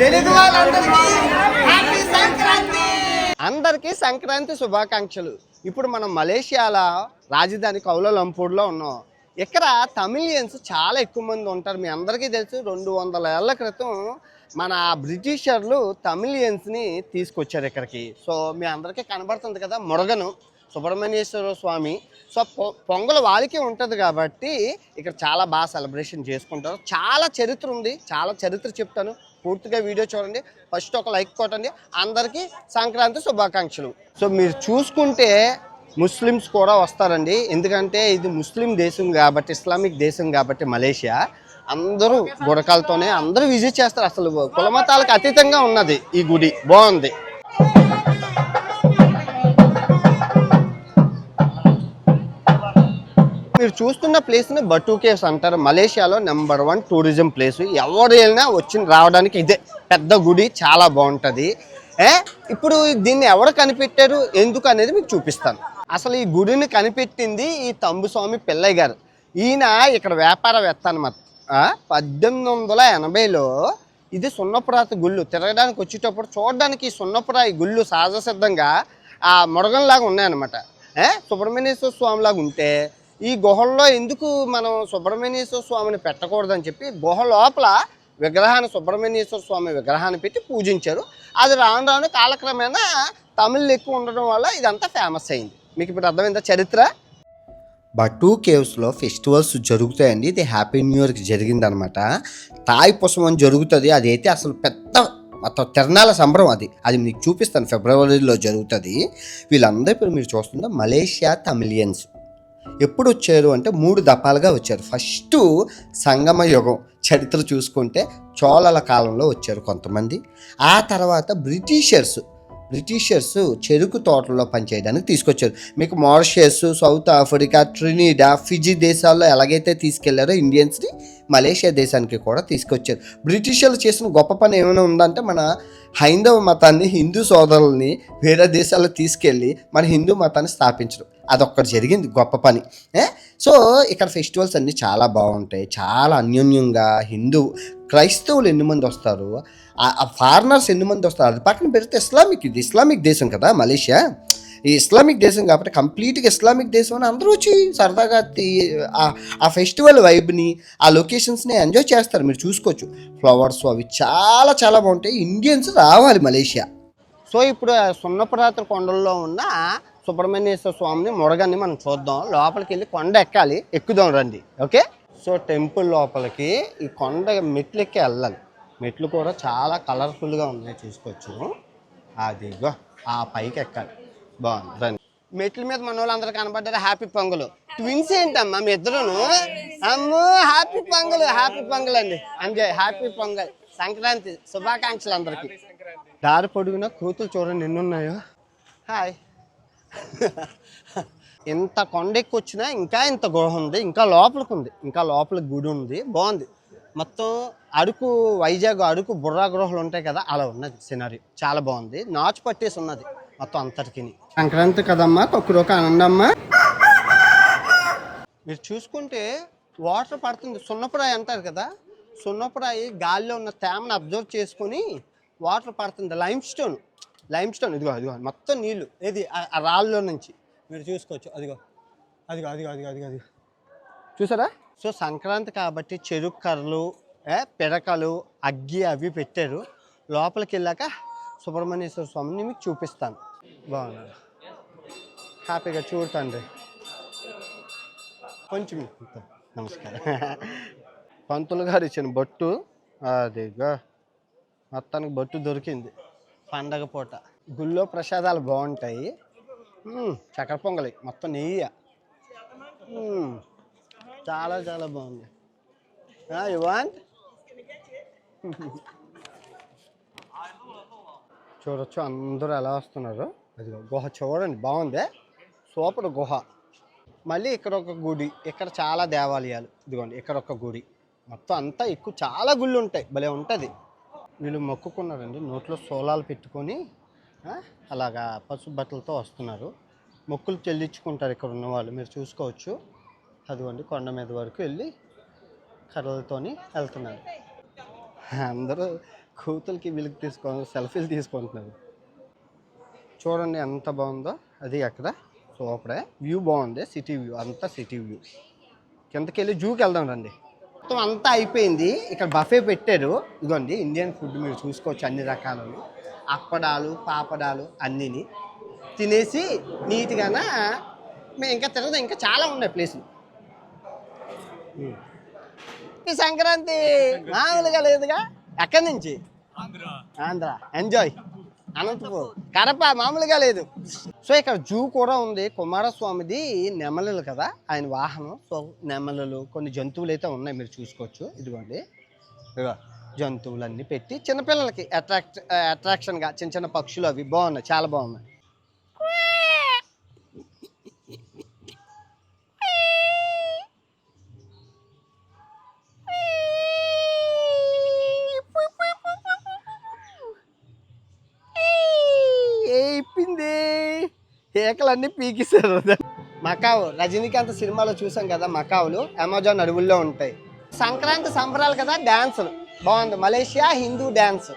తెలుగు వాళ్ళందరికీ హ్యాపీ సంక్రాంతి. అందరికీ సంక్రాంతి శుభాకాంక్షలు. ఇప్పుడు మనం మలేషియాలో రాజధాని కౌలాలంపూర్లో ఉన్నాం. ఇక్కడ తమిళియన్స్ చాలా ఎక్కువ మంది ఉంటారు. మీ అందరికీ తెలుసు 200 ఏళ్ల క్రితం మన బ్రిటిషర్లు తమిళియన్స్ని తీసుకొచ్చారు ఇక్కడికి. సో మీ అందరికీ కనబడుతుంది కదా మురగను సుబ్రహ్మణ్యేశ్వర స్వామి. సో పొంగల్ వాళ్ళకి ఉంటుంది కాబట్టి ఇక్కడ చాలా బాగా సెలబ్రేషన్ చేసుకుంటారు. చాలా చరిత్ర ఉంది, చాలా చరిత్ర చెప్తాను. పూర్తిగా వీడియో చూడండి. ఫస్ట్ ఒక లైక్ కొట్టండి. అందరికీ సంక్రాంతి శుభాకాంక్షలు. సో మీరు చూసుకుంటే ముస్లిమ్స్ కూడా వస్తారండి. ఎందుకంటే ఇది ముస్లిం దేశం కాబట్టి, ఇస్లామిక్ దేశం కాబట్టి మలేషియా అందరూ గుడకాలతోనే అందరూ విజిట్ చేస్తారు. అసలు కులమతాలకు అతీతంగా ఉన్నది ఈ గుడి. బాగుంది. మీరు చూస్తున్న ప్లేస్ని బటూ కేవ్స్ అంటారు. మలేషియాలో నెంబర్ 1 టూరిజం ప్లేస్. ఎవరు వెళ్ళినా వచ్చి రావడానికి ఇదే పెద్ద గుడి, చాలా బాగుంటుంది. ఇప్పుడు దీన్ని ఎవరు కనిపెట్టారు ఎందుకు అనేది మీకు చూపిస్తాను. అసలు ఈ గుడిని కనిపెట్టింది ఈ తంబుస్వామి పిల్లయ్య గారు. ఈయన ఇక్కడ వ్యాపారవేత్త అన్నమాట. 1880లో ఇది సున్నపురాతి గుళ్ళు. తిరగడానికి వచ్చేటప్పుడు చూడడానికి ఈ సున్నపురాయి గుళ్ళు సహజసిద్ధంగా ఆ మురగంలాగా ఉన్నాయన్నమాట. సుబ్రహ్మణ్యేశ్వర స్వామి లాగా ఉంటే ఈ గుహల్లో ఎందుకు మనం సుబ్రహ్మణ్యేశ్వర స్వామిని పెట్టకూడదని చెప్పి గుహ లోపల విగ్రహాన్ని, సుబ్రహ్మణ్యేశ్వర స్వామి విగ్రహాన్ని పెట్టి పూజించారు. అది రాను రాను కాలక్రమేణా తమిళ్ ఎక్కువ ఉండడం వల్ల ఇదంతా ఫేమస్ అయింది. మీకు ఇప్పుడు అర్థమైందా చరిత్ర? బటూ కేవ్స్లో ఫెస్టివల్స్ జరుగుతాయండి. ఇది హ్యాపీ న్యూ ఇయర్కి జరిగిందనమాట. తాయి పుష్పం జరుగుతుంది. అదైతే అసలు పెద్ద మొత్తం తిరణాల సంబరం. అది మీకు చూపిస్తాను. ఫిబ్రవరిలో జరుగుతుంది. వీళ్ళందరూ ఇప్పుడు మీరు చూస్తుంటే మలేషియా తమిళియన్స్ ఎప్పుడు వచ్చారు అంటే 3 దఫాలుగా వచ్చారు. ఫస్ట్ సంగమ యుగం చరిత్ర చూసుకుంటే చోళల కాలంలో వచ్చారు కొంతమంది. ఆ తర్వాత బ్రిటిషర్స్ చెరుకు తోటల్లో పనిచేయడానికి తీసుకొచ్చారు. మీకు మారిషస్, సౌత్ ఆఫ్రికా, ట్రినిడా, ఫిజీ దేశాల్లో ఎలాగైతే తీసుకెళ్లారో ఇండియన్స్ని మలేషియా దేశానికి కూడా తీసుకొచ్చారు. బ్రిటిషర్లు చేసిన గొప్ప పని ఏమైనా ఉందంటే మన హైందవ మతాన్ని, హిందూ సోదరుల్ని వేరే దేశాల్లో తీసుకెళ్ళి మన హిందూ మతాన్ని స్థాపించడం. అదొక్కటి జరిగింది గొప్ప పని. సో ఇక్కడ ఫెస్టివల్స్ అన్నీ చాలా బాగుంటాయి. చాలా అన్యోన్యంగా క్రైస్తవులు ఎన్ని మంది వస్తారు, ఫారినర్స్ ఎన్ని మంది వస్తారు. అది పక్కన పెడితే ఇది ఇస్లామిక్ దేశం కదా మలేషియా. ఈ ఇస్లామిక్ దేశం కాబట్టి కంప్లీట్గా ఇస్లామిక్ దేశం అని అందరూ వచ్చి సరదాగా ఆ ఫెస్టివల్ వైబ్ని, ఆ లొకేషన్స్ని ఎంజాయ్ చేస్తారు. మీరు చూసుకోవచ్చు. ఫ్లవర్స్ అవి చాలా చాలా బాగుంటాయి. ఇండియన్స్ రావాలి మలేషియా. సో ఇప్పుడు సున్నపురాత్రి కొండల్లో ఉన్న సుబ్రహ్మణ్యేశ్వర స్వామిని మురగాన్ని మనం చూద్దాం. లోపలికి వెళ్ళి కొండ ఎక్కాలి. ఎక్కుదాం రండి. ఓకే. సో టెంపుల్ లోపలికి ఈ కొండ మెట్లు ఎక్కి వెళ్ళాలి. మెట్లు కూడా చాలా కలర్ఫుల్గా ఉన్నాయి, చూసుకోవచ్చు. అదిగో ఆ పైకి ఎక్కాలి. బాగుంది రండి. మెట్ల మీద మన వాళ్ళందరూ కనబడ్డారు. హ్యాపీ పొంగల్. ట్విన్స్ ఏంటమ్మా మీ ఇద్దరును? అమ్మో హ్యాపీ పొంగల్ అండి. ఎంజాయ్. హ్యాపీ పొంగల్. సంక్రాంతి శుభాకాంక్షలు అందరికీ. దారి పొడుగున కూతురు చూడండి ఎన్నున్నాయో. హాయ్. ఇంత కొండెక్కి వచ్చినా ఇంకా ఇంత గుహ ఉంది. ఇంకా లోపలికి ఉంది. ఇంకా లోపలికి గుడి ఉంది. బాగుంది. మొత్తం అరకు, వైజాగ్ అరకు బుర్రా గృహలు ఉంటాయి కదా, అలా ఉన్నది సినారీ. చాలా బాగుంది. నాచు పట్టేసి ఉన్నది మొత్తం అంతటికి. సంక్రాంతి కదమ్మా, కొక్కురోక ఆనందమ్మా. మీరు చూసుకుంటే వాటర్ పడుతుంది. సున్నపురాయి అంటారు కదా, సున్నపురాయి గాలిలో ఉన్న తేమను అబ్జర్వ్ చేసుకుని వాటర్ పడుతుంది. లైమ్ స్టోన్ ఇదిగో మొత్తం నీళ్ళు ఏది ఆ రాళ్ళలో నుంచి మీరు చూసుకోవచ్చు. అదిగో చూసారా? సో సంక్రాంతి కాబట్టి చెరుకు కర్రలు, పిడకలు, అగ్గి అవి పెట్టారు. లోపలికి వెళ్ళాక సుబ్రహ్మణ్యేశ్వర స్వామిని మీకు చూపిస్తాను. బాగున్నారు. హ్యాపీగా చూడండి. కొంచెం నమస్కారం. పంతులు గారు ఇచ్చిన బొట్టు. అదిగా మొత్తానికి బొట్టు దొరికింది. పండగ పూట గుళ్ళో ప్రసాదాలు బాగుంటాయి. చక్కెర పొంగలి మొత్తం నెయ్యి. చాలా చాలా బాగుంది. You want? చూడొచ్చు అందరూ ఎలా వస్తున్నారు. అది గుహ చూడండి, బాగుంది. సూపర్ గుహ. మళ్ళీ ఇక్కడ ఒక గుడి. ఇక్కడ చాలా దేవాలయాలు. ఇదిగోండి ఇక్కడ ఒక గుడి. మొత్తం అంతా ఎక్కువ చాలా గుళ్ళు ఉంటాయి. భలే ఉంటుంది. వీళ్ళు మొక్కుకున్నారండి. నోట్లో సోలాలు పెట్టుకొని అలాగా పసుపు బట్టలతో వస్తున్నారు. మొక్కులు చెల్లించుకుంటారు ఇక్కడ ఉన్నవాళ్ళు. మీరు చూసుకోవచ్చు. అదిగోండి కొండ మీద వరకు వెళ్ళి కర్రలతోని వెళ్తున్నారు. అందరూ కూతులకి వీళ్ళకి సెల్ఫీలు తీసుకుంటున్నారు. చూడండి ఎంత బాగుందో. అది అక్కడ సూపరే. వ్యూ బాగుంది, సిటీ వ్యూ, అంతా సిటీ వ్యూ. కిందకి వెళ్ళి జూకి వెళ్దాం రండి. మొత్తం అంతా అయిపోయింది. ఇక్కడ బఫే పెట్టారు. ఇదిగోండి ఇండియన్ ఫుడ్ మీరు చూసుకోవచ్చు, అన్ని రకాలు అప్పడాలు పాపడాలు అన్నీని తినేసి నీట్గాన మేము ఇంకా తిరగదు. ఇంకా చాలా ఉన్నాయి ప్లేసులు. ఈ సంక్రాంతి మామూలుగా లేదుగా. ఎక్కడి నుంచి? ఆంధ్ర. ఎంజాయ్. అనంతపూర్, కడప మామూలుగా లేదు. సో ఇక్కడ జూ కూడా ఉంది. కుమారస్వామిది నెమలలు కదా ఆయన వాహనం. సో నెమలలు కొన్ని జంతువులు అయితే ఉన్నాయి, మీరు చూసుకోవచ్చు. ఇదిగోండి ఇదిగో జంతువులన్నీ పెట్టి చిన్నపిల్లలకి అట్రాక్షన్గా చిన్న చిన్న పక్షులు అవి బాగున్నాయి, చాలా బాగున్నాయి. ఏకలన్నీ పీకిస్తారు. మకావు రజనీకాంత్ సినిమాలో చూసాం కదా, మకావులు అమెజాన్ అడవుల్లో ఉంటాయి. సంక్రాంతి సంబరాలు కదా, డ్యాన్సులు బాగుంది. Malaysia Hindu dance,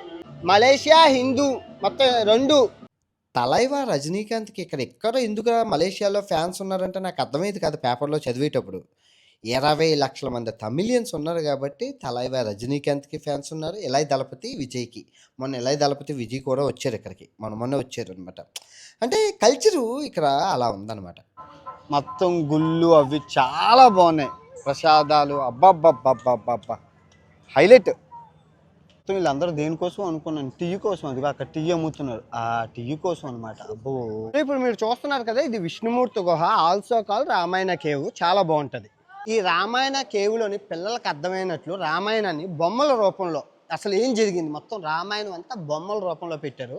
Malaysia Hindu మొత్తం రెండు. తలైవా రజనీకాంత్కి ఎక్కడో ఎందుకు మలేషియాలో ఫ్యాన్స్ ఉన్నారంటే నాకు అర్థమైంది కదా. పేపర్లో చదివేటప్పుడు 20 లక్షల మంది తమిళియన్స్ ఉన్నారు కాబట్టి తలైవా రజనీకాంత్కి ఫ్యాన్స్ ఉన్నారు. ఇళయ దళపతి విజయ్కి, మొన్న ఇళయ దళపతి విజయ్ కూడా వచ్చారు ఇక్కడికి, మొన్న వచ్చారు అనమాట. అంటే కల్చరు ఇక్కడ అలా ఉందన్నమాట. మొత్తం గుళ్ళు అవి చాలా బాగున్నాయి, ప్రసాదాలు అబ్బాబ్బాబ్బాబ్బా హైలైట్. వీళ్ళందరూ దేనికోసం అనుకున్నాను, టీ కోసం. అది అక్కడ టీ అమ్ముతున్నారు, ఆ టీ కోసం అనమాట. అబ్బో ఇప్పుడు మీరు చూస్తున్నారు కదా, ఇది విష్ణుమూర్తి గుహ, ఆల్సో కాల్ రామాయణ కేవ్. చాలా బాగుంటుంది. ఈ రామాయణ కేవ్లోని పిల్లలకు అర్థమైనట్లు రామాయణాన్ని బొమ్మల రూపంలో, అసలు ఏం జరిగింది మొత్తం రామాయణం అంతా బొమ్మల రూపంలో పెట్టారు.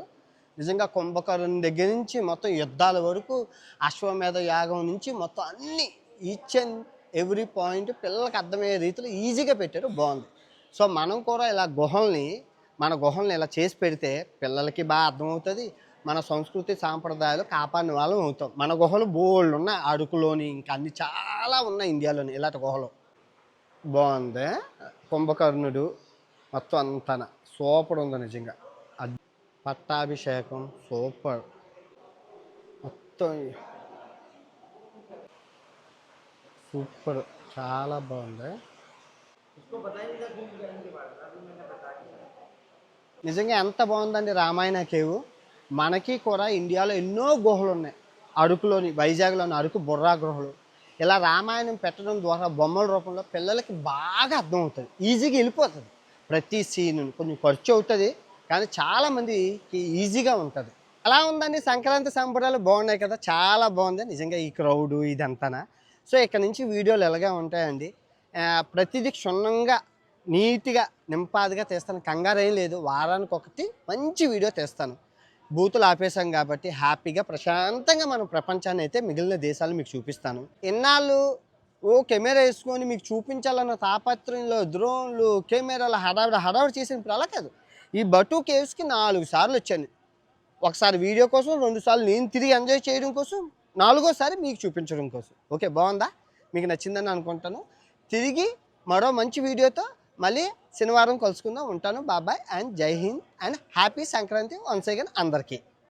నిజంగా కుంభకర్ణుని దగ్గర నుంచి మొత్తం యుద్ధాల వరకు, అశ్వమేధ యాగం నుంచి మొత్తం అన్ని ఈచ్ అండ్ ఎవ్రీ పాయింట్ పిల్లలకు అర్థమయ్యే రీతిలో ఈజీగా పెట్టారు, బాగుంది. సో మనం కూడా ఇలా మన గుహల్ని ఇలా చేసి పెడితే పిల్లలకి బాగా అర్థమవుతుంది. మన సంస్కృతి సాంప్రదాయాలు కాపాడిన వాళ్ళం అవుతాం. మన గుహలు బోల్డ్ ఉన్నాయి, అరకులోని ఇంకా అన్ని చాలా ఉన్నాయి ఇండియాలోని ఇలాంటి గుహలు. బాగుంది. కుంభకర్ణుడు మొత్తం అంతా సూపర్ ఉంది నిజంగా. పట్టాభిషేకం సూపర్, మొత్తం సూపర్, చాలా బాగుంది నిజంగా. ఎంత బాగుందండి రామాయణ కేవ్. మనకి కూడా ఇండియాలో ఎన్నో గుహలు ఉన్నాయి. అరకులోని, వైజాగ్లోని అరకు బుర్రా గుహలు. ఇలా రామాయణం పెట్టడం ద్వారా బొమ్మల రూపంలో పిల్లలకి బాగా అర్థమవుతుంది, ఈజీగా వెళ్ళిపోతుంది. ప్రతి సీన్ కొంచెం ఖర్చు అవుతుంది కానీ చాలామందికి ఈజీగా ఉంటుంది. ఎలా ఉందండి సంక్రాంతి సంబరాలు? బాగున్నాయి కదా, చాలా బాగుంది నిజంగా. ఈ క్రౌడు ఇదంతా. సో ఇక్కడ నుంచి వీడియోలు ఎలాగా ఉంటాయండి, ప్రతిదీ క్షుణ్ణంగా నీట్గా నింపాదిగా తీస్తాను. కంగారు ఏం లేదు, వారానికి ఒకటి మంచి వీడియో తీస్తాను. బూతులు ఆపేశాం కాబట్టి హ్యాపీగా ప్రశాంతంగా మనం ప్రపంచాన్ని అయితే మిగిలిన దేశాలు మీకు చూపిస్తాను. ఎన్నాళ్ళు కెమెరా వేసుకొని మీకు చూపించాలన్న తాపత్రయంలో డ్రోన్లు కెమెరాలు హడావిడి చేసినప్పుడు అలా కాదు. ఈ బటు కేవ్స్కి 4 సార్లు వచ్చాను. ఒకసారి వీడియో కోసం, 2 సార్లు నేను తిరిగి ఎంజాయ్ చేయడం కోసం, 4వసారి మీకు చూపించడం కోసం. ఓకే, బాగుందా? మీకు నచ్చిందని అనుకుంటాను. తిరిగి మరో మంచి వీడియోతో మళ్ళీ శనివారం కలుసుకుందాం. ఉంటాను. బాబాయ్ అండ్ జై Hind and happy Sankranti once again అందరికీ.